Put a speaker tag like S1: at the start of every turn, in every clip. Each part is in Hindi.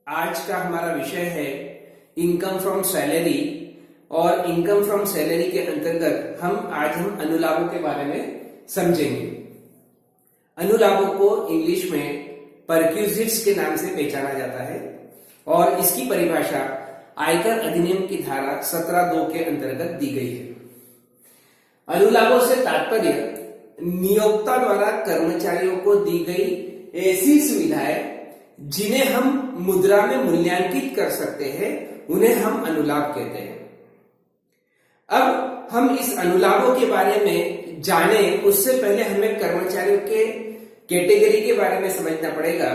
S1: आज का हमारा विषय है इनकम फ्रॉम सैलरी। और इनकम फ्रॉम सैलरी के अंतर्गत हम अनुलाभों के बारे में समझेंगे। अनुलाभों को इंग्लिश में परक्यूजिट्स के नाम से पहचाना जाता है और इसकी परिभाषा आयकर अधिनियम की धारा 17(2) के अंतर्गत दी गई है। अनुलाभों से तात्पर्य नियोक्ता द्वारा कर्मचारियों को दी गई ऐसी सुविधाएं जिन्हें हम मुद्रा में मूल्यांकित कर सकते हैं, उन्हें हम अनुलाभ कहते हैं। अब हम इस अनुलाभों के बारे में जाने उससे पहले हमें कर्मचारियों के कैटेगरी के बारे में समझना पड़ेगा।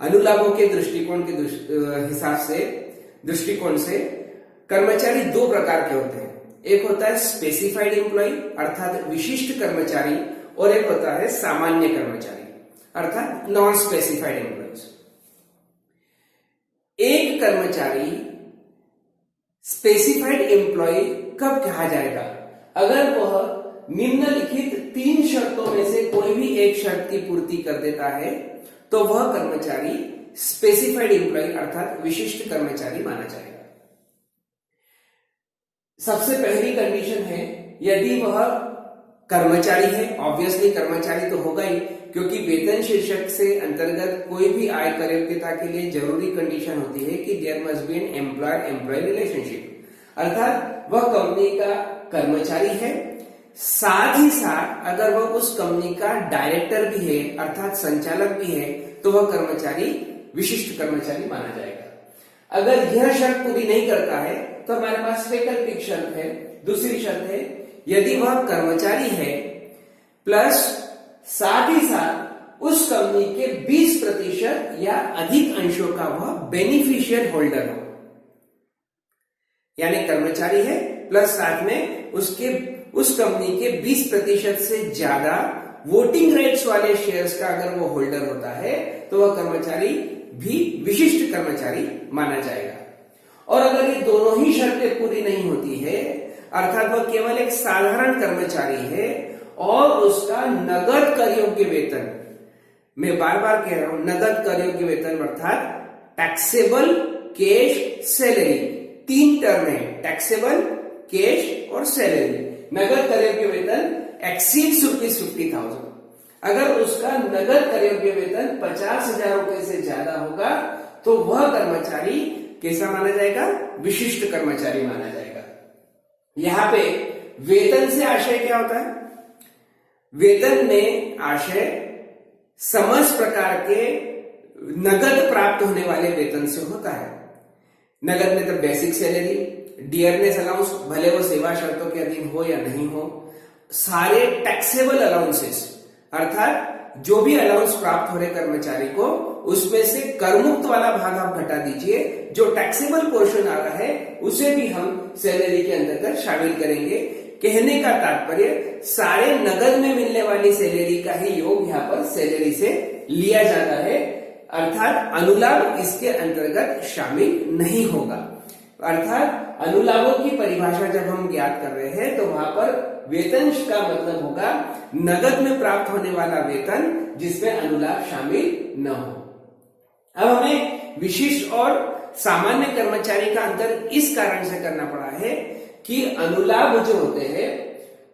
S1: अनुलाभों के दृष्टिकोण से कर्मचारी दो प्रकार के होते हैं। एक होता है स्पेसिफाइड एम्प्लॉय अर्थात विशिष्ट कर्मचारी, और एक होता है सामान्य कर्मचारी अर्थात नॉन स्पेसिफाइड एम्प्लॉयज। एक कर्मचारी स्पेसिफाइड एम्प्लॉय कब कहा जाएगा? अगर वह निम्नलिखित 3 शर्तों में से कोई भी एक शर्त की पूर्ति कर देता है तो वह कर्मचारी स्पेसिफाइड एम्प्लॉय अर्थात विशिष्ट कर्मचारी माना जाएगा। सबसे पहली कंडीशन है यदि वह कर्मचारी है। ऑब्वियसली कर्मचारी तो होगा ही, क्योंकि वेतन शीर्षक से अंतर्गत कोई भी आयकर योग्यता के लिए जरूरी कंडीशन होती है कि there must be an employer employ relationship, अर्थात वह कंपनी का कर्मचारी है। साथ ही साथ अगर वह उस कंपनी का डायरेक्टर भी है अर्थात संचालक भी है तो वह कर्मचारी विशिष्ट कर्मचारी माना जाएगा। अगर यह शर्त पूरी नहीं करता है तो हमारे पास वैकल्पिक शर्त है। दूसरी शर्त है यदि वह कर्मचारी है प्लस साथ ही साथ उस कंपनी के 20% या अधिक अंशों का वह बेनिफिशियल होल्डर हो, यानी कर्मचारी है प्लस साथ में उस कंपनी के 20% से ज्यादा वोटिंग राइट्स वाले शेयर्स का अगर वो होल्डर होता है तो वह कर्मचारी भी विशिष्ट कर्मचारी माना जाएगा। और अगर ये दोनों ही शर्तें पूरी नहीं होती है अर्थात वह केवल एक साधारण कर्मचारी है और उसका नगद कर योग्य वेतन, मैं बार बार कह रहा हूं नगद कर योग्य वेतन अर्थात टैक्सेबल कैश सैलरी, 3 टर्म है, टैक्सेबल कैश और सैलरी। नगद कर योग्य वेतन एक्सीड्स ₹50,000। अगर उसका नगद कर योग्य वेतन 50,000 रुपए से ज्यादा होगा तो वह कर्मचारी कैसा माना जाएगा? विशिष्ट कर्मचारी माना जाएगा। यहां पे वेतन से आशय क्या होता है? वेतन में आशय समस्त प्रकार के नगद प्राप्त होने वाले वेतन से होता है। नगद में तो बेसिक सैलरी, डियरनेस अलाउंस भले वो सेवा शर्तों के अधीन हो या नहीं हो, सारे टैक्सेबल अलाउंसेस अर्थात जो भी अलाउंस प्राप्त हो रहे कर्मचारी को उसमें से करमुक्त वाला भाग आप घटा दीजिए, जो टैक्सेबल पोर्शन आ रहा है उसे भी हम सैलरी के अंतर्गत शामिल करेंगे। कहने का तात्पर्य सारे नगद में मिलने वाली सैलरी का ही योग यहाँ पर सैलरी से लिया जाता है, अर्थात अनुलाभ इसके अंतर्गत शामिल नहीं होगा। अर्थात अनुलाभों की परिभाषा जब हम ज्ञात कर रहे हैं तो वहां पर वेतन का मतलब होगा नगद में प्राप्त होने वाला वेतन जिसमें अनुलाभ शामिल न हो। अब हमें विशिष्ट और सामान्य कर्मचारी का अंतर इस कारण से करना पड़ा है कि अनुलाभ जो होते हैं,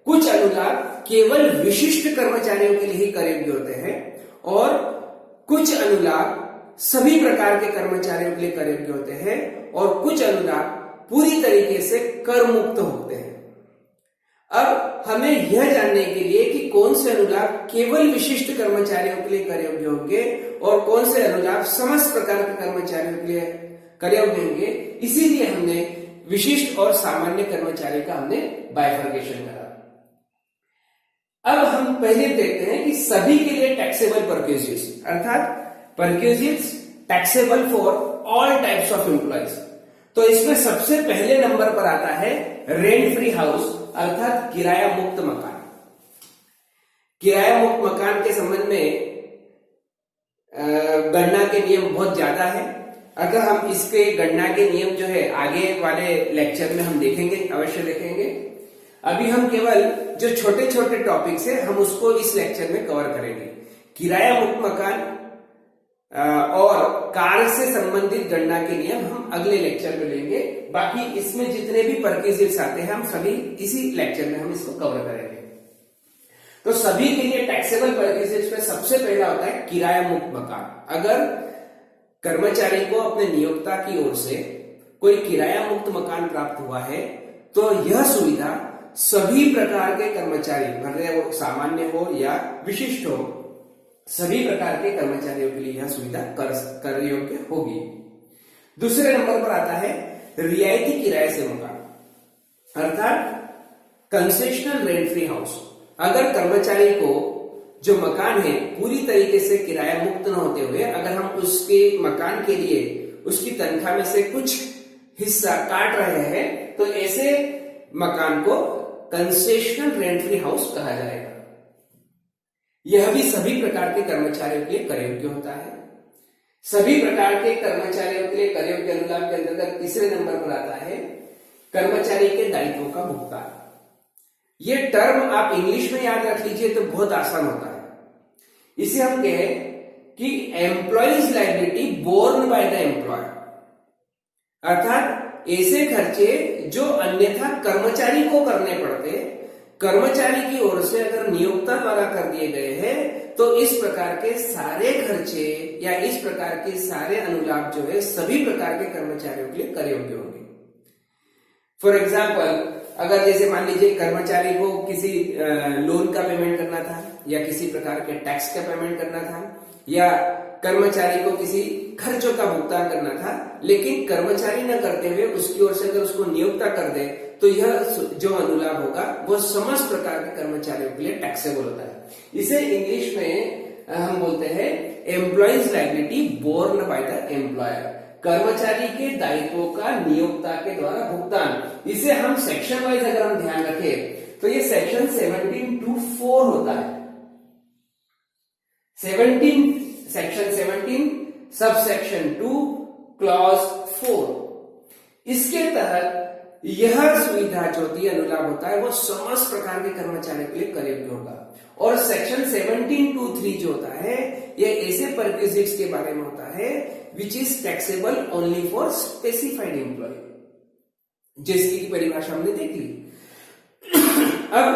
S1: कुछ अनुलाभ केवल विशिष्ट कर्मचारियों के लिए ही कर योग्य होते हैं और कुछ अनुलाभ सभी प्रकार के कर्मचारियों के लिए कर योग्य होते हैं और कुछ अनुलाभ पूरी तरीके से कर मुक्त होते हैं। अब हमें यह जानने के लिए कि कौन से अनुलाभ केवल विशिष्ट कर्मचारियों के लिए कर योग्य होंगे और कौन से अनुलाभ समस्त प्रकार के कर्मचारियों के लिए कर योग्य होंगे, इसीलिए हमने विशिष्ट और सामान्य कर्मचारी का हमने बाइफर्केशन करा। अब हम पहले देखते हैं कि सभी के लिए टैक्सेबल परक्यूजिट्स अर्थात perquisites taxable for all types of employees. तो इसमें सबसे पहले नंबर पर आता है रेंट फ्री हाउस अर्थात किराया मुक्त मकान। किराया मुक्त मकान के संबंध में गणना के नियम बहुत ज्यादा है। अगर हम इसके गणना के नियम जो है आगे वाले लेक्चर में हम देखेंगे, अवश्य देखेंगे। अभी हम केवल जो छोटे छोटे टॉपिक्स है हम उसको इस लेक्चर में कवर करेंगे। किराया मुक्त मकान और कार्य से संबंधित गणना के नियम हम अगले लेक्चर में लेंगे। बाकी इसमें जितने भी परक्विजिट्स आते हैं हम सभी इसी लेक्चर में हम इसको कवर करेंगे। तो सभी के लिए टैक्सेबल परक्विजिट्स में सबसे पहला होता है किराया मुक्त मकान। अगर कर्मचारी को अपने नियोक्ता की ओर से कोई किराया मुक्त मकान प्राप्त हुआ है तो यह सुविधा सभी प्रकार के कर्मचारी, भले वो सामान्य हो या विशिष्ट हो, सभी प्रकार के कर्मचारियों के लिए यह सुविधा कर योग्य होगी। दूसरे नंबर पर आता है रियायती किराए से मकान, अर्थात कंसेशनल रेंट फ्री हाउस। अगर कर्मचारी को जो मकान है पूरी तरीके से किराया मुक्त न होते हुए अगर हम उसके मकान के लिए उसकी तनख्वाह में से कुछ हिस्सा काट रहे हैं तो ऐसे मकान को कंसेशनल रेंट फ्री हाउस कहा जाएगा। यह भी सभी प्रकार के कर्मचारियों के लिए कर योग्य होता है। सभी प्रकार के कर्मचारियों के लिए कर योग्य अनुलाभ के अंतर्गत तीसरे नंबर पर आता है कर्मचारी के दायित्वों का भुगतान। ये टर्म आप इंग्लिश में याद रख लीजिए तो बहुत आसान होता है। इसे हम कहें कि employees liability borne by the employer, अर्थात ऐसे खर्चे जो अन्यथा कर्मचारी को करने पड़ते, कर्मचारी की ओर से अगर नियोक्ता द्वारा कर दिए गए हैं तो इस प्रकार के सारे खर्चे या इस प्रकार के सारे अनुलाभ जो है सभी प्रकार के कर्मचारियों के लिए कर योग्य होंगे। फॉर एग्जाम्पल, अगर जैसे मान लीजिए कर्मचारी को किसी लोन का पेमेंट करना था या किसी प्रकार के टैक्स का पेमेंट करना था या कर्मचारी को किसी खर्चों का भुगतान करना था, लेकिन कर्मचारी न करते हुए उसकी ओर से अगर उसको नियोक्ता कर दे तो यह जो अनुलाभ होगा वो समस्त प्रकार के कर्मचारियों के लिए टैक्सेबल होता है। इसे इंग्लिश में हम बोलते हैं employees liability borne by the employer, कर्मचारी के दायित्वों का नियोक्ता के द्वारा भुगतान। इसे हम सेक्शन वाइज अगर हम ध्यान रखें तो ये सेक्शन 17(2)(4) होता है। सेक्शन 17 सब सेक्शन 2 क्लॉज 4, इसके तहत यह सुविधा जो होती है अनुलाभ होता है वो समस्त प्रकार के कर्मचारियों के लिए कर योग्य होगा। और सेक्शन 17(2)(3) जो होता है ये ऐसे परक्विजिट्स के बारे में होता है which is taxable only for specified employ, जिसकी परिभाषा हमने देख ली। अब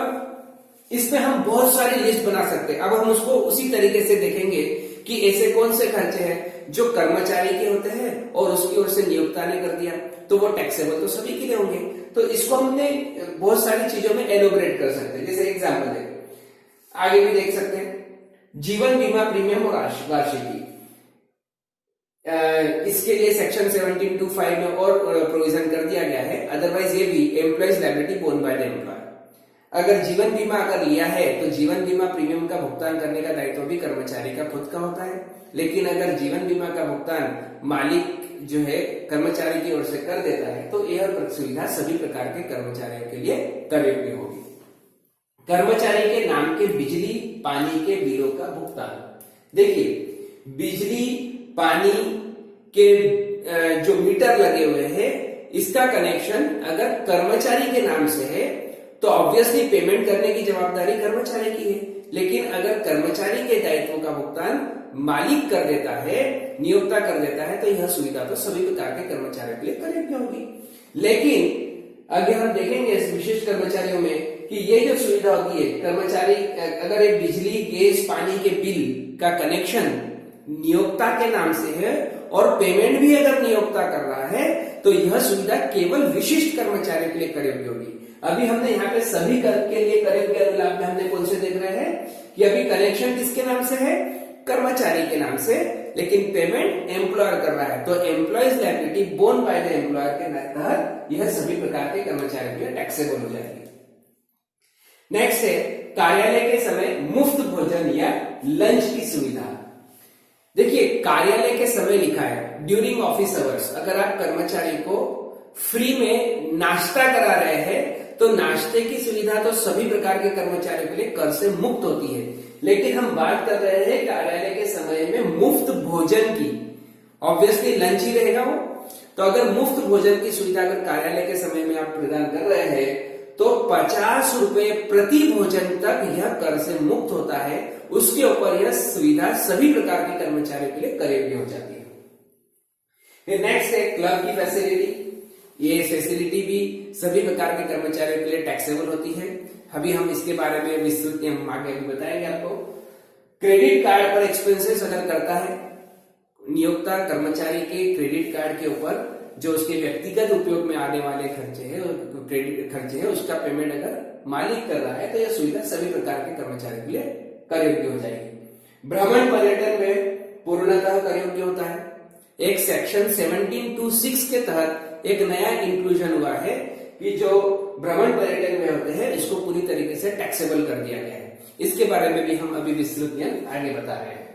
S1: इसमें हम बहुत सारी लिस्ट बना सकते हैं। अब हम उसको उसी तरीके से देखेंगे कि ऐसे कौन से खर्चे हैं जो कर्मचारी के होते हैं और उसकी ओर से नियोक्ता ने कर दिया तो वो टैक्सेबल तो सभी के लिए होंगे। तो इसको हमने बहुत सारी चीजों में एलोबरेट कर सकते हैं। जैसे एग्जाम्पल देखें, आगे भी देख सकते हैं, जीवन बीमा प्रीमियम और वार्षिकी, इसके लिए सेक्शन 17(2)(5) में और प्रोविजन कर दिया गया है। अदरवाइज ये भी employees liability borne by the employer. अगर जीवन बीमा अगर लिया है तो जीवन बीमा प्रीमियम का भुगतान करने का दायित्व भी कर्मचारी का खुद का होता है, लेकिन अगर जीवन बीमा का भुगतान मालिक जो है कर्मचारी की ओर से कर देता है तो यह सुविधा सभी प्रकार के कर्मचारियों के लिए कर योग्य होगी। कर्मचारी के नाम के बिजली पानी के बिलों का भुगतान, देखिए बिजली पानी के जो मीटर लगे हुए हैं इसका कनेक्शन अगर कर्मचारी के नाम से है तो ऑब्वियसली पेमेंट करने की जवाबदारी कर्मचारी की है, लेकिन अगर कर्मचारी के दायित्वों का भुगतान मालिक कर देता है, नियोक्ता कर देता है, तो यह सुविधा तो सभी प्रकार के कर्मचारियों के लिए कर योग्य होगी। लेकिन आगे हम देखेंगे इस विशेष कर्मचारियों में कि ये जो सुविधा होती है, कर्मचारी अगर एक बिजली गैस पानी के बिल का कनेक्शन नियोक्ता के नाम से है और पेमेंट भी अगर नियोक्ता कर रहा है तो यह सुविधा केवल विशिष्ट कर्मचारियों के लिए कर योग्य होगी। अभी हमने यहाँ पे सभी के लिए कर योग्य अनुलाभ में हमने कौन से देख रहे हैं कि अभी कनेक्शन किसके नाम से है, कर्मचारी के नाम से, लेकिन पेमेंट एम्प्लॉयर कर रहा है तो employees liability borne by the employer के तहत यह सभी प्रकार के कर्मचारियों के लिए टैक्सेबल हो जाएगी। नेक्स्ट है कार्यालय के समय मुफ्त भोजन या लंच की सुविधा। देखिए कार्यालय के समय लिखा है ड्यूरिंग ऑफिस आवर्स, अगर आप कर्मचारी को फ्री में नाश्ता करा रहे हैं तो नाश्ते की सुविधा तो सभी प्रकार के कर्मचारियों के लिए कर से मुक्त होती है, लेकिन हम बात कर रहे हैं कार्यालय के समय में मुफ्त भोजन की। ऑब्वियसली लंच ही रहेगा वो, तो अगर मुफ्त भोजन की सुविधा अगर कार्यालय के समय में आप प्रदान कर रहे हैं तो 50 रुपए प्रति भोजन तक यह कर से मुक्त होता है उसके ऊपर यह सुविधा सभी प्रकार के कर्मचारियों के लिए कर योग्य हो जाती है। फिर नेक्स्ट है क्लब की फैसिलिटी। ये फैसिलिटी भी सभी प्रकार के कर्मचारियों के लिए टैक्सेबल होती है। अभी हम इसके बारे में विस्तृत हम आगे बताएंगे आपको। क्रेडिट कार्ड पर एक्सपेंसेस अगर करता है नियोक्ता कर्मचारी के क्रेडिट कार्ड के ऊपर जो उसके व्यक्तिगत उपयोग में आने वाले खर्चे हैं, क्रेडिट खर्चे हैं, उसका पेमेंट अगर मालिक कर रहा है तो यह सुविधा सभी प्रकार के कर्मचारियों के लिए कर योग्य हो जाएगी। भ्रमण पर्यटन में पूर्णतः कर योग्य होता है। एक सेक्शन 17(2)(6) के तहत एक नया इंक्लूजन हुआ है कि जो भ्रमण पर्यटन में होते हैं इसको पूरी तरीके से टैक्सेबल कर दिया गया है। इसके बारे में भी हम अभी विस्तृत आगे बता रहे हैं।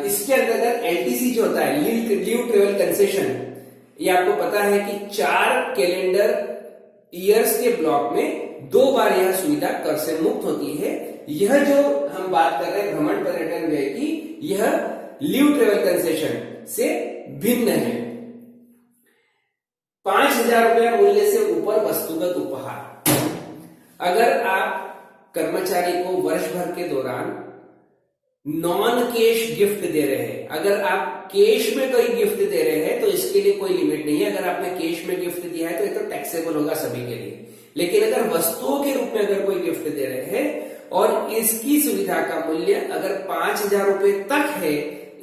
S1: इसके अंतर्गत एलटीसी जो होता है, लीव ट्रेवल कंसेशन, ये आपको पता है कि 4 कैलेंडर ईयर्स के ब्लॉक में 2 बार यह सुविधा कर से मुक्त होती है। यह जो हम बात कर रहे हैं भ्रमण पर्यटन व्यय की, यह लीव ट्रेवल कंसेशन से भिन्न है। 5,000 रुपया मूल्य से ऊपर वस्तुगत उपहार। अगर आप कर्मचारी को वर्ष भर के दौरान नॉन कैश गिफ्ट दे रहे हैं, अगर आप कैश में कोई गिफ्ट दे रहे हैं तो इसके लिए कोई लिमिट नहीं है। अगर आपने कैश में गिफ्ट दिया है तो ये तो टैक्सेबल होगा सभी के लिए। लेकिन अगर वस्तुओं के रूप में अगर कोई गिफ्ट दे रहे हैं और इसकी सुविधा का मूल्य अगर 5,000 रुपए तक है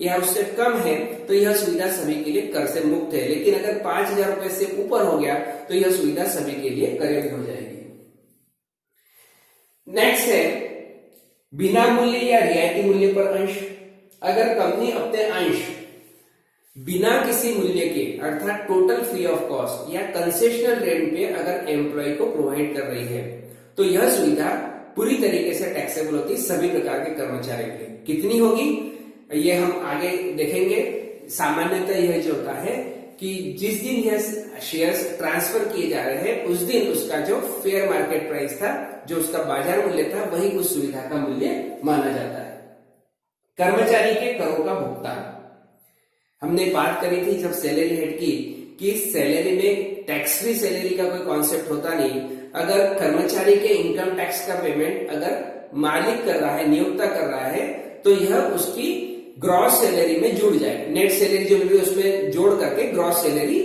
S1: या उससे कम है तो यह सुविधा सभी के लिए कर से मुक्त है। लेकिन अगर 5,000 रुपए से ऊपर हो गया तो यह सुविधा सभी के लिए कर योग्य हो जाएगी। नेक्स्ट है बिना मूल्य या रियायती मूल्य पर अंश। अगर कंपनी अपने अंश बिना किसी मूल्य के अर्थात टोटल फ्री ऑफ कॉस्ट या कंसेशनल रेट पे अगर एम्प्लॉय को प्रोवाइड कर रही है तो यह सुविधा पूरी तरीके से टैक्सेबल होती है सभी प्रकार के कर्मचारियों के लिए। कितनी होगी ये हम आगे देखेंगे। सामान्यतः यह जो होता है कि जिस दिन यह शेयर्स ट्रांसफर किए जा रहे हैं उस दिन उसका जो फेयर मार्केट प्राइस था, जो उसका बाजार मूल्य था, वही उस सुविधा का मूल्य माना जाता है। कर्मचारी के करों का भुगतान, हमने बात करी थी जब सैलरी हेड की कि सैलरी में टैक्स फ्री सैलरी का कोई कॉन्सेप्ट होता नहीं। अगर कर्मचारी के इनकम टैक्स का पेमेंट अगर मालिक कर रहा है, नियोक्ता कर रहा है, तो यह उसकी ग्रॉस सैलरी में जुड़ जाए। नेट सैलरी जो मिली उसमें जोड़ करके ग्रॉस सैलरी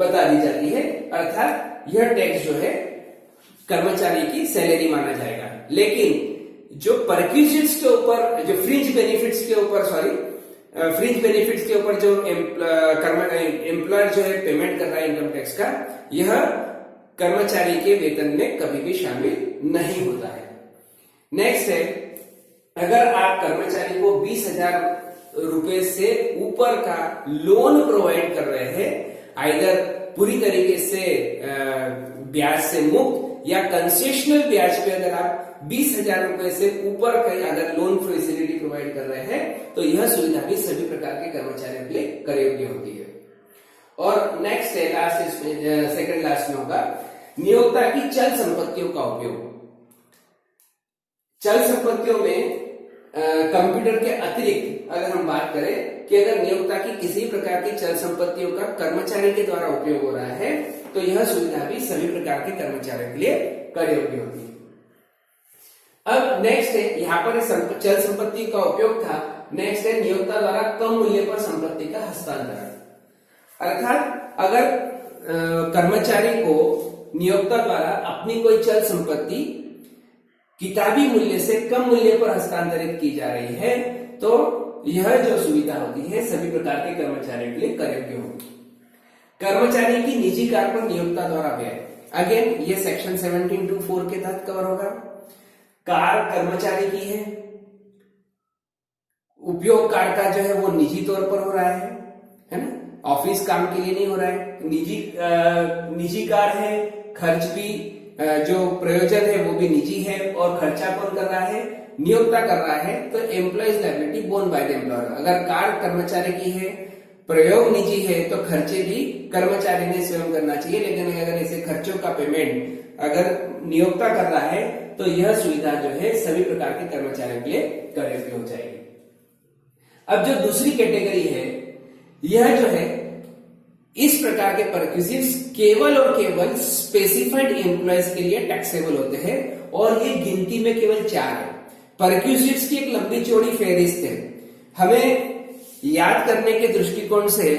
S1: बता दी जाती है, अर्थात यह टैक्स जो है कर्मचारी की सैलरी माना जाएगा। लेकिन जो परक्विजिट्स के ऊपर, जो फ्रिंज बेनिफिट्स के ऊपर जो एम्प्लॉयर जो है पेमेंट कर रहा है इनकम टैक्स का, यह कर्मचारी के वेतन में कभी भी शामिल नहीं होता है। नेक्स्ट है अगर आप कर्मचारी को 20,000 रुपए से ऊपर का लोन प्रोवाइड कर रहे हैं, आइदर पूरी तरीके से ब्याज से मुक्त या कंसेशनल ब्याज पे अगर आप 20,000 रुपए से ऊपर का अगर लोन फैसिलिटी प्रोवाइड कर रहे हैं तो यह सुविधा भी सभी प्रकार के कर्मचारियों के लिए कर योग्य होती है। और नेक्स्ट है लास्ट, इसमें सेकंड लास्ट में होगा नियोक्ता की चल संपत्तियों का उपयोग। चल संपत्तियों में कंप्यूटर के अतिरिक्त अगर हम बात करें कि अगर नियोक्ता की किसी प्रकार की चल संपत्तियों का कर्मचारी के द्वारा उपयोग हो रहा है तो यह सुविधा भी सभी प्रकार के कर्मचारियों के लिए कर योग्य होती है। अब नेक्स्ट है, यहाँ पर चल संपत्ति का उपयोग था। नेक्स्ट है नियोक्ता द्वारा कम मूल्य पर संपत्ति का हस्तांतरण। अर्थात अगर कर्मचारी को नियोक्ता द्वारा अपनी कोई चल संपत्ति किताबी मूल्य से कम मूल्य पर हस्तांतरित की जा रही है तो यह जो सुविधा होती है सभी प्रकार के कर्मचारियों के लिए कर योग्य होगी। कर्मचारी की निजी कार पर नियोक्ता द्वारा व्यय, अगेन ये सेक्शन 17(2)(4) के तहत कवर होगा। कार कर्मचारी की है, उपयोग कार का जो है वो निजी तौर पर हो रहा है ना, ऑफिस काम के लिए नहीं हो रहा है। निजी कार है, खर्च भी जो प्रयोजन है वो भी निजी है और खर्चा कौन कर रहा है, नियोक्ता कर रहा है। तो employees liability borne by the employer. अगर कार कर्मचारी की है, प्रयोग निजी है तो खर्चे भी कर्मचारी ने स्वयं करना चाहिए। लेकिन अगर ऐसे खर्चों का पेमेंट अगर नियोक्ता कर रहा है तो यह सुविधा जो है सभी प्रकार के कर्मचारियों के लिए कर योग्य हो जाएगी। अब जो दूसरी कैटेगरी है, यह जो है इस प्रकार के परक्विजिट्स केवल और केवल स्पेसिफाइड एम्प्लॉयज के लिए टैक्सेबल होते हैं और ये गिनती में केवल 4 है। परक्यूजिट्स की एक लंबी चौड़ी फेहरिस्त है। हमें याद करने के दृष्टिकोण से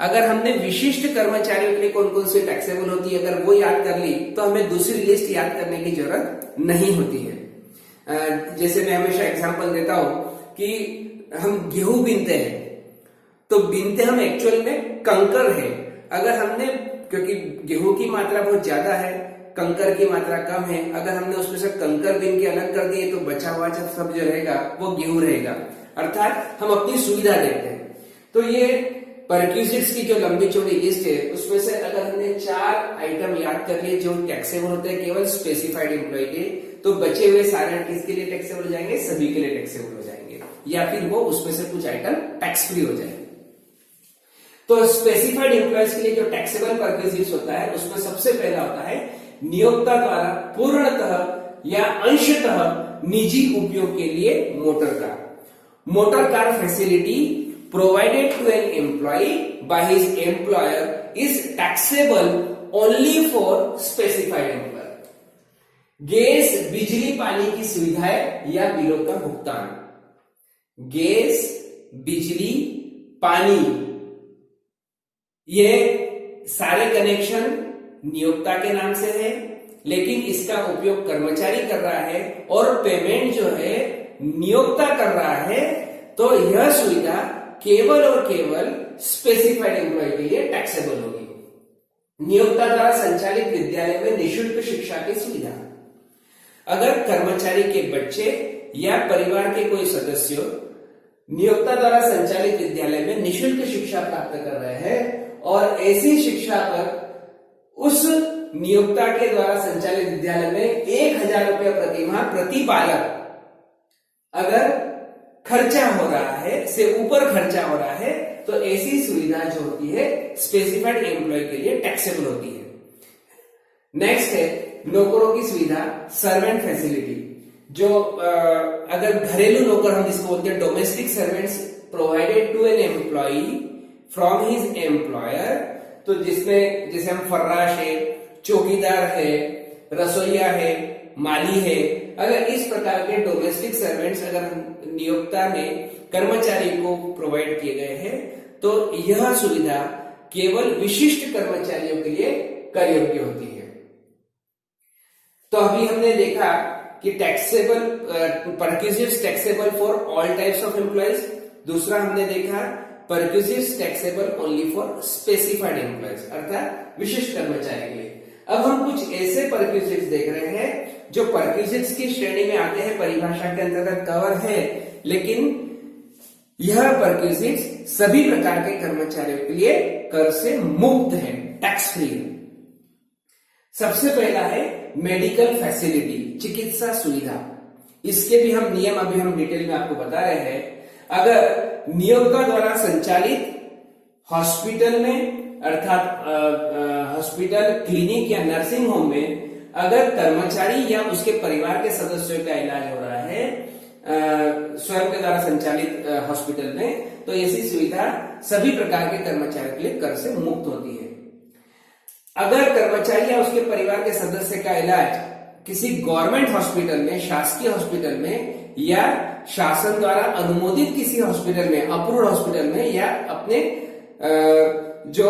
S1: अगर हमने विशिष्ट कर्मचारियों के लिए कौन कौन सी टैक्सेबल होती है अगर वो याद कर ली तो हमें दूसरी लिस्ट याद करने की जरूरत नहीं होती है। जैसे मैं हमेशा एग्जांपल देता हूं कि हम गेहूं बीनते हैं तो बीनते हम एक्चुअल में कंकर है। अगर हमने, क्योंकि गेहूं की मात्रा बहुत ज्यादा है, कंकर की मात्रा कम है, अगर हमने उसमें से कंकर बीन के अलग कर दिए तो बचा हुआ सब जो रहेगा वो गेहूं रहेगा। अर्थात हम अपनी सुविधा देखते हैं। तो ये परक्यूजिट्स की जो लंबी चौड़ी लिस्ट है उसमें से अगर हमने 4 आइटम याद कर लिए जो टैक्सेबल होते हैं केवल स्पेसिफाइड एम्प्लॉय के, तो बचे हुए सारे किसके लिए टैक्सेबल हो जाएंगे? सभी के लिए टैक्सेबल हो जाएंगे, या फिर वो उसमें से कुछ आइटम टैक्स फ्री हो जाएंगे। तो स्पेसिफाइड एम्प्लॉयज के लिए जो टैक्सेबल परक्यूजिट्स होता है उसमें सबसे पहला होता है नियोक्ता द्वारा पूर्णतः या अंशतः निजी उपयोग के लिए motor car facility provided to an employee by his employer is taxable only for specified employer. Gas, बिजली, पानी की सुविधाएं या बिलों का भुगतान। गैस, बिजली, पानी, ये सारे कनेक्शन नियोक्ता के नाम से है, लेकिन इसका उपयोग कर्मचारी कर रहा है और पेमेंट जो है नियोक्ता कर रहा है। तो यह सुविधा केवल और केवल स्पेसिफाइड एम्प्लॉय के लिए टैक्सेबल होगी। नियोक्ता द्वारा संचालित विद्यालय में निशुल्क शिक्षा की सुविधा। अगर कर्मचारी के बच्चे या परिवार के कोई सदस्य नियोक्ता द्वारा संचालित विद्यालय में निशुल्क शिक्षा प्राप्त कर रहे हैं और ऐसी शिक्षा पर उस नियोक्ता के द्वारा संचालित विद्यालय में 1000 रुपया प्रतिमाह प्रति बालक अगर खर्चा हो रहा है, से ऊपर खर्चा हो रहा है, तो ऐसी सुविधा जो होती है स्पेसिफाइड एम्प्लॉय के लिए टैक्सेबल होती है। नेक्स्ट है नौकरों की सुविधा, सर्वेंट फैसिलिटी। जो अगर घरेलू नौकर हम जिसको बोलते हैं domestic servants provided to an employ from his employer, तो जिसमें जैसे हम फर्राश है, चौकीदार है, रसोईया है, माली है, अगर इस प्रकार के डोमेस्टिक सर्वेंट्स अगर नियोक्ता ने कर्मचारी को प्रोवाइड किए गए हैं तो यह सुविधा केवल विशिष्ट कर्मचारियों के लिए कर योग्य होती है। तो अभी हमने देखा कि taxable perquisites taxable for all types of employees. दूसरा हमने देखा perquisites taxable only for specified employees, अर्थात विशिष्ट कर्मचारी के लिए। अब हम कुछ ऐसे परक्यूजिट्स देख रहे हैं जो परक्यूजिट्स की श्रेणी में आते हैं, परिभाषा के अंतर्गत कवर है, लेकिन यह परक्यूजिट्स सभी प्रकार के कर्मचारियों के लिए कर से मुक्त है, टैक्स फ्री है। सबसे पहला है मेडिकल फैसिलिटी, चिकित्सा सुविधा। इसके भी हम नियम अभी हम डिटेल में आपको बता रहे हैं। अगर नियोक्ता द्वारा संचालित हॉस्पिटल में अर्थात हॉस्पिटल, क्लिनिक या नर्सिंग होम में अगर कर्मचारी या उसके परिवार के सदस्यों का इलाज हो रहा है स्वयं के द्वारा संचालित हॉस्पिटल में, तो ऐसी सुविधा सभी प्रकार के कर्मचारियों के लिए कर से मुक्त होती है। अगर कर्मचारी या उसके परिवार के सदस्य का इलाज किसी गवर्नमेंट हॉस्पिटल में, शासकीय हॉस्पिटल में या शासन द्वारा अनुमोदित किसी हॉस्पिटल में, अप्रूव्ड हॉस्पिटल में या अपने जो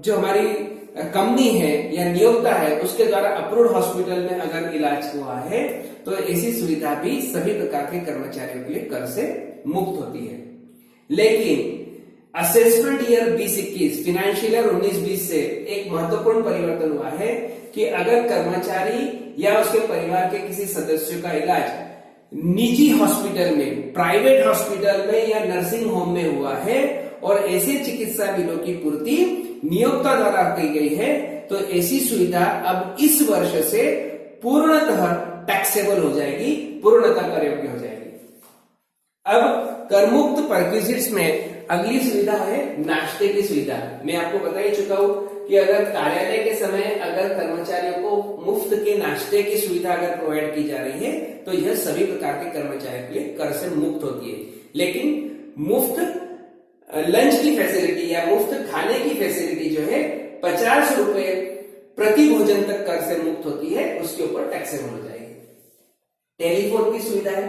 S1: हमारी कंपनी है या नियोक्ता है उसके द्वारा अप्रूव्ड हॉस्पिटल में अगर इलाज हुआ है तो ऐसी सुविधा भी सभी प्रकार के कर्मचारियों के लिए कर से मुक्त होती है। लेकिन असेसमेंट ईयर 2021 फाइनेंशियल ईयर 19-20 से एक महत्वपूर्ण परिवर्तन हुआ है कि अगर कर्मचारी या उसके परिवार के किसी सदस्य का इलाज निजी हॉस्पिटल में, प्राइवेट हॉस्पिटल में या नर्सिंग होम में हुआ है और ऐसे चिकित्सा बिलों की पूर्ति नियोक्ता द्वारा की गई है, तो ऐसी सुविधा अब इस वर्ष से पूर्णतः टैक्सेबल हो जाएगी, पूर्णतः कर योग्य हो जाएगी। अब करमुक्त परक्यूजिट्स में अगली सुविधा है नाश्ते की सुविधा। मैं आपको बता ही चुका हूं कि अगर कार्यालय के समय अगर कर्मचारियों को मुफ्त के नाश्ते की सुविधा अगर प्रोवाइड की जा रही है तो यह सभी प्रकार के कर्मचारियों के लिए कर से मुक्त होती है। लेकिन मुफ्त लंच की फैसिलिटी या मुफ्त खाने की फैसिलिटी जो है 50 रुपए प्रति भोजन तक कर से मुक्त होती है, उसके ऊपर टैक्सेबल हो जाएगी। टेलीफोन की सुविधा है।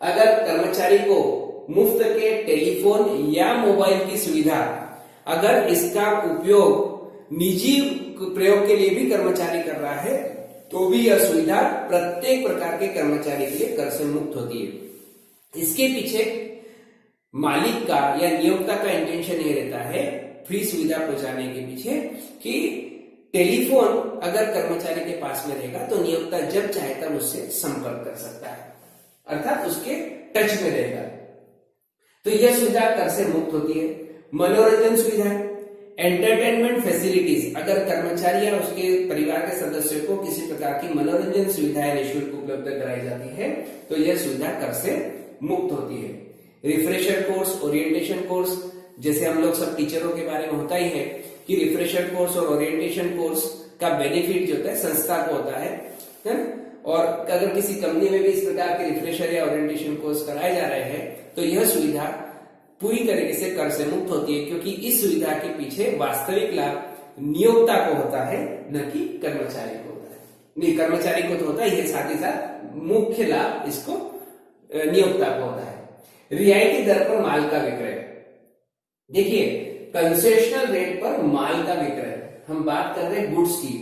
S1: अगर कर्मचारी को मुफ्त के टेलीफोन या मोबाइल की सुविधा, अगर इसका उपयोग निजी प्रयोग के लिए भी कर्मचारी कर रहा है तो भी यह सुविधा प्रत्येक प्रकार के कर्मचारी के लिए कर से मुक्त होती है। इसके पीछे मालिक का या नियोक्ता का इंटेंशन ये रहता है फ्री सुविधा पहुंचाने के पीछे कि टेलीफोन अगर कर्मचारी के पास में रहेगा तो नियोक्ता जब चाहे तब उससे संपर्क कर सकता है, अर्थात उसके टच में रहेगा। तो यह सुविधा कर से मुक्त होती है। मनोरंजन सुविधा, एंटरटेनमेंट फैसिलिटीज, अगर कर्मचारी या उसके परिवार के सदस्यों को किसी प्रकार की मनोरंजन सुविधाएं निःशुल्क उपलब्ध कराई जाती है तो यह सुविधा कर से मुक्त होती है। रिफ्रेशर कोर्स, ओरिएंटेशन कोर्स, जैसे हम लोग सब टीचरों के बारे में होता ही है कि रिफ्रेशर कोर्स और ओरिएंटेशन कोर्स का बेनिफिट जो होता है संस्था को होता है ना? और अगर किसी कंपनी में भी इस प्रकार के रिफ्रेशर या ओरिएंटेशन कोर्स कराए जा रहे हैं तो यह सुविधा पूरी तरीके से कर से मुक्त होती है, क्योंकि इस सुविधा के पीछे वास्तविक लाभ नियोक्ता को होता है, न कि कर्मचारी को होता है। नहीं, कर्मचारी को तो होता ही है, साथ ही साथ मुख्य लाभ इसको नियोक्ता को होता है। रियायती दर पर माल का विक्रय, देखिए कंसेशनल रेट पर माल का विक्रय, हम बात कर रहे हैं गुड्स की।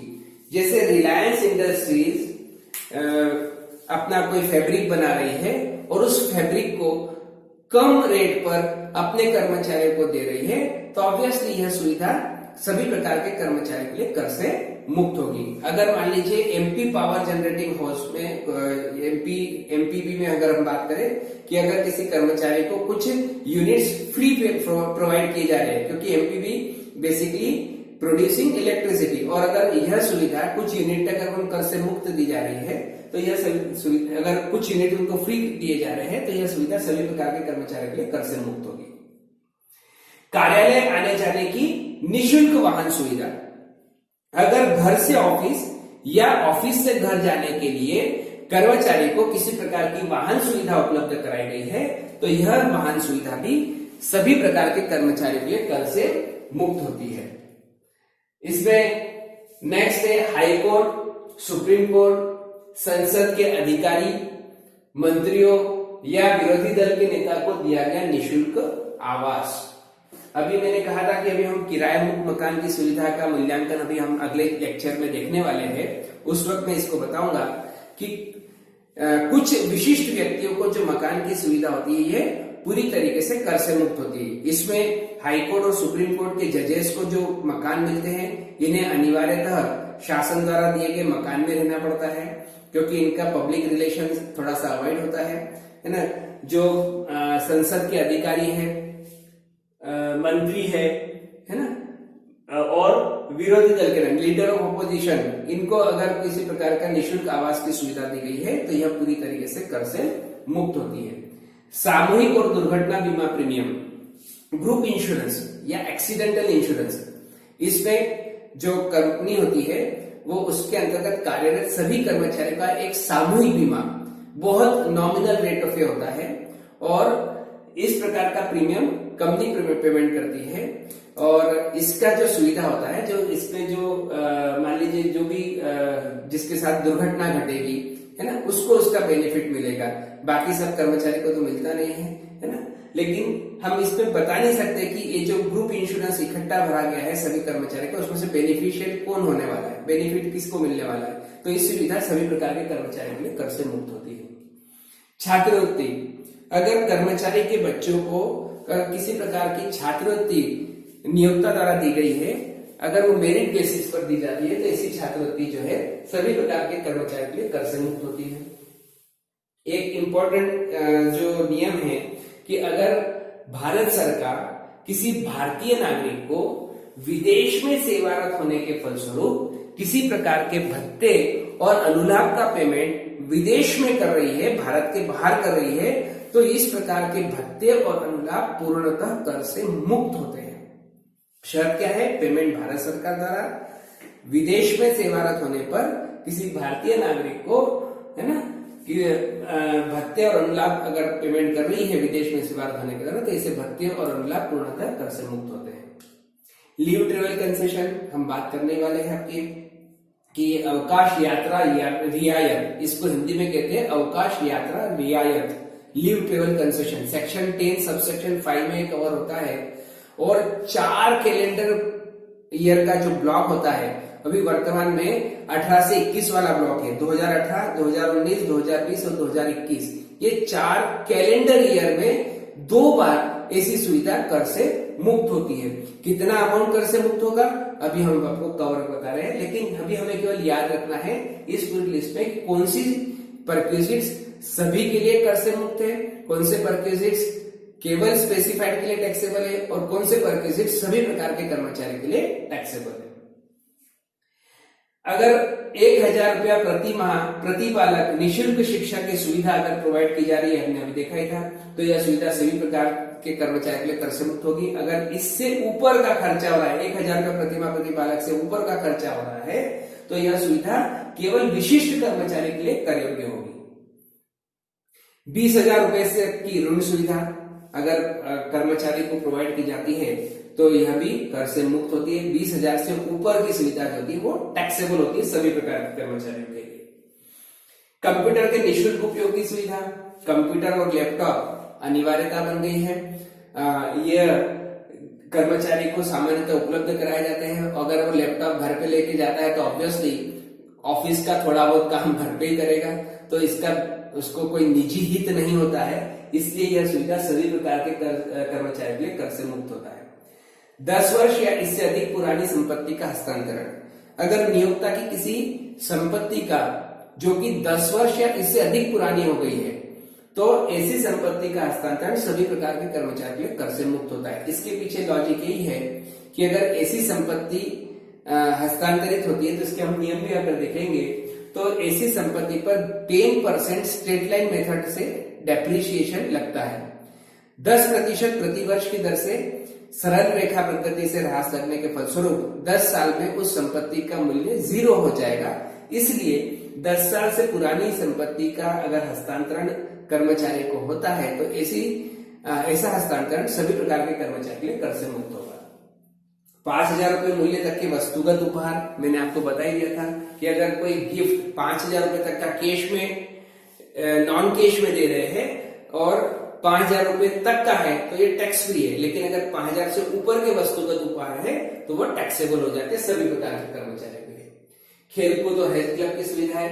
S1: जैसे रिलायंस इंडस्ट्रीज अपना कोई फैब्रिक बना रही है और उस फैब्रिक को कम रेट पर अपने कर्मचारियों को दे रही है तो ऑब्वियसली यह सुविधा सभी प्रकार के कर्मचारियों के लिए कर से मुक्त होगी। अगर मान लीजिए एमपी पावर जनरेटिंग हाउस में एमपीबी में अगर हम बात करें कि अगर किसी कर्मचारी को कुछ यूनिट्स फ्री प्रोवाइड किए जा रहे हैं, क्योंकि एमपीबी बेसिकली प्रोड्यूसिंग इलेक्ट्रिसिटी, और अगर यह सुविधा कुछ यूनिट तक अगर कर से मुक्त दी जा रही है तो यह सुविधा, अगर कुछ यूनिट उनको फ्री दिए जा रहे हैं तो यह सुविधा सभी प्रकार के कर्मचारियों के लिए कर से मुक्त होगी। कार्यालय आने जाने की निःशुल्क वाहन सुविधा, अगर घर से ऑफिस या ऑफिस से घर जाने के लिए कर्मचारी को किसी प्रकार की वाहन सुविधा उपलब्ध कराई गई है तो यह वाहन सुविधा भी सभी प्रकार के कर्मचारियों के लिए कर से मुक्त होती है। इसमें नेक्स्ट है हाई कोर्ट, सुप्रीम कोर्ट, संसद के अधिकारी, मंत्रियों या विरोधी दल के नेता को दिया गया निःशुल्क आवास। अभी मैंने कहा था कि अभी हम किराए मुक्त मकान की सुविधा का मूल्यांकन अभी हम अगले लेक्चर में देखने वाले हैं। उस वक्त मैं इसको बताऊंगा कि कुछ विशिष्ट व्यक्तियों को जो मकान की सुविधा होती है ये पूरी तरीके से कर से मुक्त होती है। इसमें हाई कोर्ट और सुप्रीम कोर्ट के जजेस को जो मकान मिलते हैं इन्हें अनिवार्यतः शासन द्वारा दिए गए मकान में रहना पड़ता है, क्योंकि इनका पब्लिक रिलेशन थोड़ा सा अवॉइड होता है ना। जो संसद के अधिकारी है, मंत्री है ना, और विरोधी दल के लीडर ऑफ ऑपोजिशन, इनको अगर किसी प्रकार का निःशुल्क आवास की सुविधा दी गई है तो यह पूरी तरीके से कर से मुक्त होती है। सामूहिक और दुर्घटना बीमा प्रीमियम, ग्रुप इंश्योरेंस या एक्सीडेंटल इंश्योरेंस, इसमें जो कंपनी होती है वो उसके अंतर्गत कार्यरत सभी कर्मचारियों का एक सामूहिक बीमा बहुत नॉमिनल रेट ऑफ पे होता है और इस प्रकार का प्रीमियम कंपनी पेमेंट करती है। और इसका जो सुविधा होता है, जो इसमें जो मान लीजिए जो भी जिसके साथ दुर्घटना घटेगी है ना, उसको उसका बेनिफिट मिलेगा, बाकी सब कर्मचारी को तो मिलता नहीं है ना। लेकिन हम इसमें बता नहीं सकते कि ये जो ग्रुप इंश्योरेंस इकट्ठा भरा गया है सभी कर्मचारी को, उसमें से बेनिफिशियल कौन होने वाला है, बेनिफिट किसको मिलने वाला है। तो इस सुविधा सभी प्रकार के कर्मचारियों के लिए कर से मुक्त होती है। छात्रवृत्ति, अगर कर्मचारी के बच्चों को किसी प्रकार की छात्रवृत्ति नियोक्ता द्वारा दी गई है, अगर वो मेरिट बेसिस पर दी जाती है तो ऐसी छात्रवृत्ति जो है सभी प्रकार के कर्मचारियों के लिए कर से मुक्त होती है। एक इंपॉर्टेंट जो नियम है कि अगर भारत सरकार किसी भारतीय नागरिक को विदेश में सेवारत होने के फलस्वरूप किसी प्रकार के भत्ते और अनुलाभ का पेमेंट विदेश में कर रही है, भारत के बाहर कर रही है, तो इस प्रकार के भत्ते और अनुलाभ पूर्णतः कर से मुक्त होते हैं। शर्त क्या है? पेमेंट भारत सरकार द्वारा विदेश में सेवारत होने पर किसी भारतीय नागरिक को है ना कि भत्ते और अनुलाभ अगर पेमेंट कर रही है विदेश में सेवारत होने के द्वारा, तो इसे भत्ते और अनुलाभ पूर्णतः कर से मुक्त होते हैं। लीव ट्रेवल कंसेशन हम बात करने वाले हैं आपकी। कि अवकाश यात्रा रियायत, इसको हिंदी में कहते हैं अवकाश यात्रा रियायत, leave travel concession, section 10 subsection 5 में कवर होता है। और 4 कैलेंडर ईयर का जो ब्लॉक होता है, अभी वर्तमान में 18 से 21 वाला ब्लॉक है, 2018, 2019, 2020 और 2021, ये 4 कैलेंडर ईयर में 2 बार ऐसी सुविधा कर से मुक्त होती है। कितना अमाउंट कर से मुक्त होगा अभी हम आपको कवर बता रहे हैं, लेकिन अभी हमें केवल याद रखना है इस पूरी लिस्ट में कौन सी परक्विजिट्स सभी के लिए कर से मुक्त है, कौन से परक्विजिट्स केवल स्पेसिफाइड के लिए टैक्सेबल है और कौन से परक्विजिट्स सभी प्रकार के कर्मचारी के लिए टैक्सेबल है। अगर 1000 रुपया प्रति माह प्रति बालक निःशुल्क शिक्षा की सुविधा अगर प्रोवाइड की जा रही है, हमने अभी देखा ही था, तो यह सुविधा सभी प्रकार के कर्मचारी के लिए कर से मुक्त होगी। अगर इससे ऊपर का खर्चा हो रहा है, 1000 रुपया प्रति माह प्रति बालक से ऊपर का खर्चा हो रहा है, तो यह सुविधा केवल विशिष्ट कर्मचारी के लिए कर योग्य होगी। 20,000 रुपए से की ऋण सुविधा अगर कर्मचारी को प्रोवाइड की जाती है तो यह भी कर से मुक्त होती है। 20,000 से ऊपर की सुविधा जो होती है वो टैक्सेबल होती है सभी प्रकार के कर्मचारियों के लिए। कंप्यूटर के निःशुल्क उपयोग की सुविधा, कंप्यूटर और लैपटॉप अनिवार्यता बन गई है। यह कर्मचारी को सामान्यतः उपलब्ध कराए जाते हैं। अगर वो लैपटॉप घर पे लेके जाता है तो ऑब्वियसली ऑफिस का थोड़ा बहुत काम घर पे ही करेगा, तो उसको कोई निजी हित नहीं होता है, इसलिए यह सुविधा सभी प्रकार के कर्मचारी के लिए कर से मुक्त होता है। 10 वर्ष या इससे अधिक पुरानी संपत्ति का हस्तांतरण, अगर नियोक्ता की किसी संपत्ति का जो कि 10 वर्ष या इससे अधिक पुरानी हो गई है, तो ऐसी संपत्ति का हस्तांतरण सभी प्रकार के कर्मचारी के लिए कर से मुक्त होता है। इसके पीछे लॉजिक यही है कि अगर ऐसी संपत्ति हस्तांतरित होती है तो इसके हम नियम भी अगर देखेंगे तो ऐसी संपत्ति पर 10% स्ट्रेट लाइन मेथड से डेप्रिसिएशन लगता है। 10% प्रति वर्ष की दर से सरल रेखा पद्धति से ह्रास लगने के फलस्वरूप 10 साल में उस संपत्ति का मूल्य 0 हो जाएगा। इसलिए 10 साल से पुरानी संपत्ति का अगर हस्तांतरण कर्मचारी को होता है तो ऐसा हस्तांतरण सभी प्रकार के कर्मचारी के लिए कर से मुक्त होगा। 5,000 रुपए मूल्य तक के वस्तुगत उपहार, मैंने आपको बता ही दिया था कि अगर कोई गिफ्ट 5,000 रुपए तक का कैश में नॉन कैश में दे रहे हैं और 5,000 रुपए तक का है तो ये टैक्स फ्री है, लेकिन अगर 5,000 से ऊपर के वस्तुगत उपहार है तो वो टैक्सेबल हो जाते हैं सभी प्रकार के कर्मचारियों के लिए। खेलकूद और हेल्थ क्लब की सुविधा है।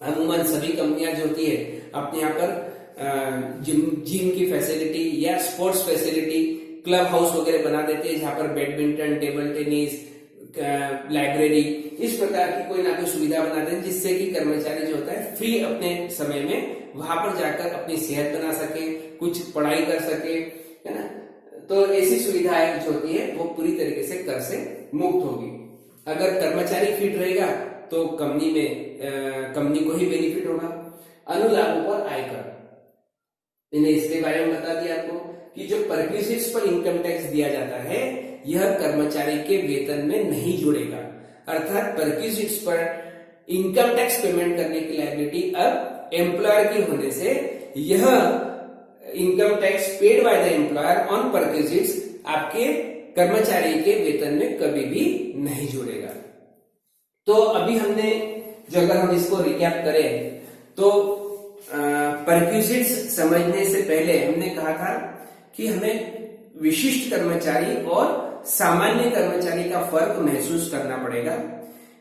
S1: अमूमन सभी कंपनियां जो होती है अपने यहाँ पर जिम की फैसिलिटी या स्पोर्ट्स फैसिलिटी, क्लब हाउस वगैरह बना देते हैं जहां पर बैडमिंटन, टेबल टेनिस, लाइब्रेरी, इस प्रकार की कोई ना कोई सुविधा बनाते हैं जिससे कि कर्मचारी जो होता है फ्री अपने समय में वहां पर जाकर अपनी सेहत बना सके, कुछ पढ़ाई कर सके, है ना। तो ऐसी सुविधाएं जो होती है वो पूरी तरीके से कर से मुक्त होगी। अगर कर्मचारी फिट रहेगा तो कंपनी को ही बेनिफिट होगा। अनुलाभों पर आयकर, मैंने इसके बारे में बता दिया आपको कि जो परक्विजिट्स पर इनकम टैक्स दिया जाता है यह कर्मचारी के वेतन में नहीं जुड़ेगा, अर्थात परक्विजिट्स पर इनकम टैक्स पेमेंट करने की लायबिलिटी अब एम्प्लॉयर की होने से यह income tax paid by the employer on perquisites आपके कर्मचारी के वेतन में कभी भी नहीं जुड़ेगा। तो अभी हमने जो अगर हम इसको रिकैप करें तो परक्विजिट्स समझने से पहले हमने कहा था कि हमें विशिष्ट कर्मचारी और सामान्य कर्मचारी का फर्क महसूस करना पड़ेगा।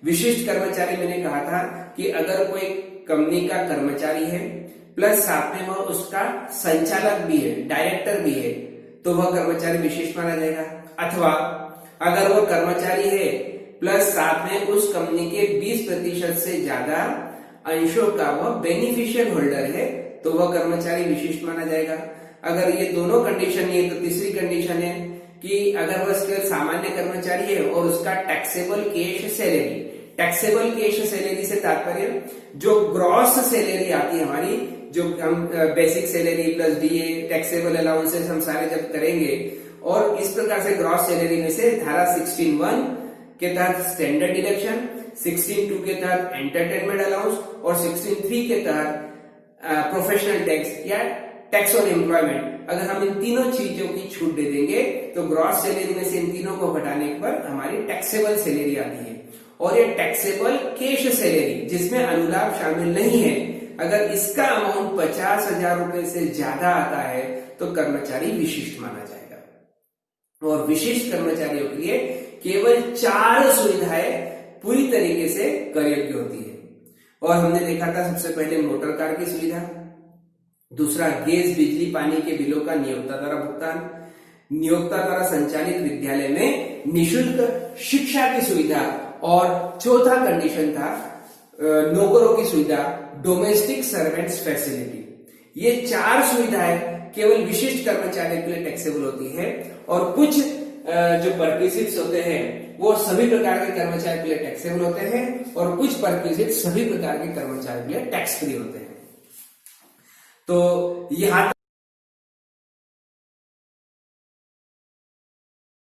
S1: विशिष्ट कर्मचारी मैंने कहा था कि अगर कोई कंपनी का कर्मचारी है प्लस साथ में वह उसका संचालक भी है, डायरेक्टर भी है, तो वह कर्मचारी विशिष्ट माना जाएगा। अथवा अगर वह कर्मचारी है प्लस साथ में उस कंपनी के 20% से ज्यादा अंशों का वह बेनिफिशियल होल्डर है तो वह कर्मचारी विशिष्ट माना जाएगा। अगर ये दोनों कंडीशन नहीं है तो तीसरी कंडीशन है कि अगर वह केवल सामान्य कर्मचारी है और उसका taxable cash salary, taxable cash salary से तात्पर्य जो ग्रॉस सैलरी आती है हमारी, जो हम basic salary plus DA taxable allowances हम सारे जब करेंगे और इस प्रकार से ग्रॉस सैलरी में से धारा 16(1) के तहत स्टैंडर्ड डिडक्शन, 16(2) के तहत एंटरटेनमेंट अलाउंस और 16(3) के तहत प्रोफेशनल टैक्स या टैक्स ऑन एम्प्लॉयमेंट, अगर हम इन तीनों चीजों की छूट दे देंगे तो ग्रॉस सैलरी में से इन तीनों को घटाने पर हमारी टैक्सेबल सैलरी आती है। और ये टैक्सेबल कैश सैलरी जिसमें अनुलाभ शामिल नहीं है, अगर इसका अमाउंट 50,000 रुपए से ज्यादा आता है तो कर्मचारी विशिष्ट माना जाएगा। और विशिष्ट कर्मचारियों के लिए केवल 4 सुविधाएं पूरी तरीके से कर योग्य होती है। और हमने देखा था सबसे पहले मोटर कार की सुविधा, दूसरा गैस बिजली पानी के बिलों का नियोक्ता द्वारा भुगतान, नियोक्ता द्वारा संचालित विद्यालय में निशुल्क शिक्षा की सुविधा, और चौथा कंडीशन था नौकरों की सुविधा, डोमेस्टिक सर्वेंट्स फैसिलिटी। ये 4 सुविधाएं केवल विशिष्ट कर्मचारियों के लिए टैक्सेबल होती है, और कुछ जो परक्विजिट्स होते हैं वो सभी प्रकार के कर्मचारियों के लिए टैक्सेबल होते हैं, और कुछ परक्विजिट्स सभी प्रकार के कर्मचारियों के लिए टैक्स फ्री होते हैं। तो यहाँ